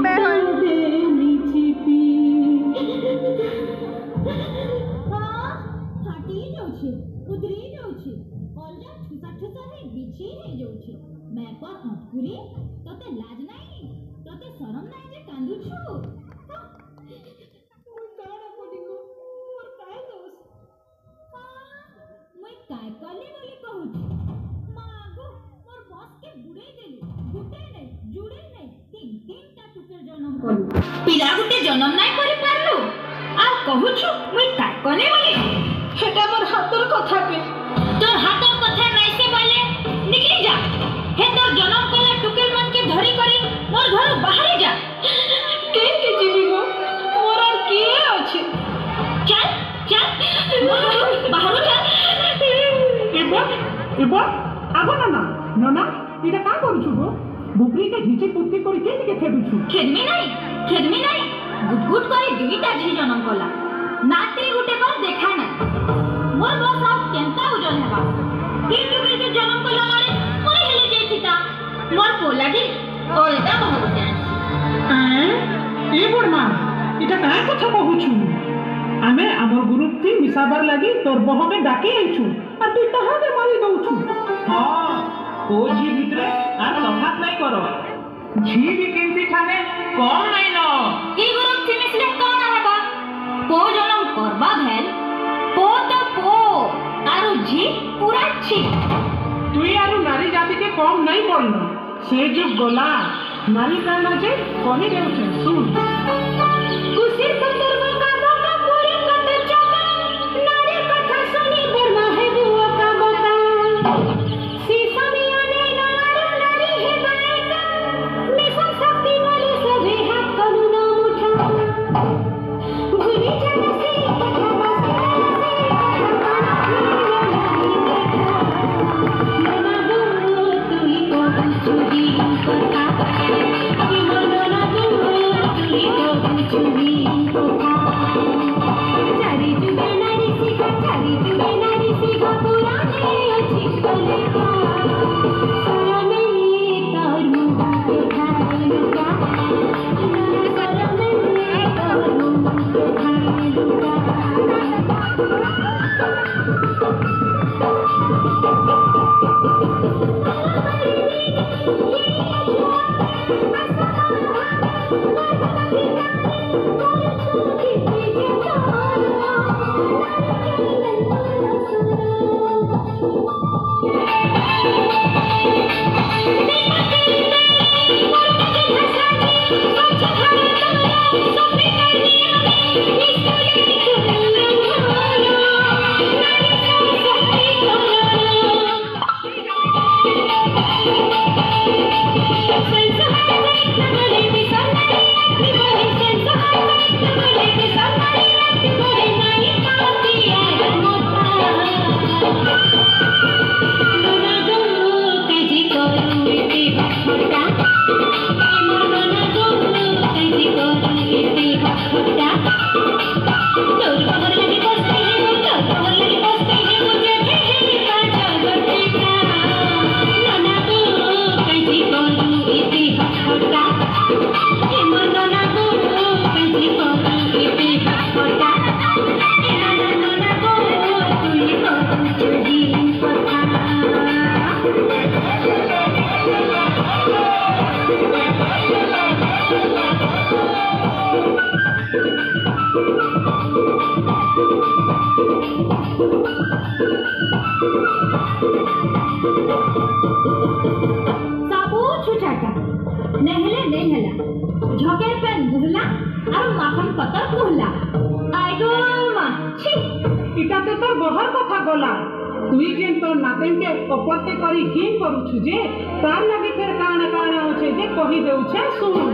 बे मैं पर अंकुरी तोते लाज नहीं तोते शरम नहीं जे कांदू छु मुई काना पडिगो मोर काय दोष मुई काय कले बोली कहू मागो मोर बॉस के बुड़े देली गुटे नहीं जुड़े नहीं तीन ता टुकेर जन्म कलु पिला गुटे जन्म नहीं करि पारलु आ कहू छु मुई काय कले बोली सेटा मोर हातर कथा के तोर हातर कथा नहीं से बोले निकली जा हे तोर जन्म कला टुकेल मन के धरी करी मोर घर बाहर जा के जीवी गो मोर और के अछि चल चल बाहर जा एबा आगो ना नना इटा का करू छु गो बुकरी के घिची पुत्ती करी के खेदु छु खेदमी नहीं गुटगुट करी दुईटा झी जन्म कला नाती गुटे कर देखा ना मोर बस आप केंता उजल हेबा की टुकेल के जन्म कला मारे मोर हेले जेथिता मोर पोलाडी ओलटा बहुत ए बड़मा इटा का कथा कहू छु आमे हमर ग्रुप थी मिसाबार लागि तोर बहके डाके आइछु आ तू तहा दे मारी दउ छु हां ओ झी भितरे आ तफात नहीं करो झी भी केंती ठाने कौन नहीं न ई ग्रुप थी मिसले कौन हेबा पो जन्म करबा भेल पो तो पो आरो झी पूरा छी तुई आरो नारी जाति के कम नहीं पड़लो से जो गोला नारी काना जे कहि देउ छ सुन कुसिर कंदर का बाका पूरी कतर चका नारी कथा सुनी बर्मा है बुआ का बता सीसा मिया ने नारी है बायका मिशन शक्ति वाले सभी हाथ करू ना उठा भूली जाना से कथा बस मना दो तू ही को चुगी करता कि मना दो तू ही को चुगी चारी जुगे नारी सिखा पुराने अच्छी कले का सरमे तोर मुंह उठालुगा सरमे तोर मुंह उठालुगा साबु छुचाटा नहले नहीं हला झोकेर पे गुहला और माखन पतर गुहला आइगो मा छी इटा तो तोर बहर कथा गला तुई जेन तोर नातेन के कपरते करी की करू छु जे तार लगे फेर काना काना होछे जे कहि देउ छे सुन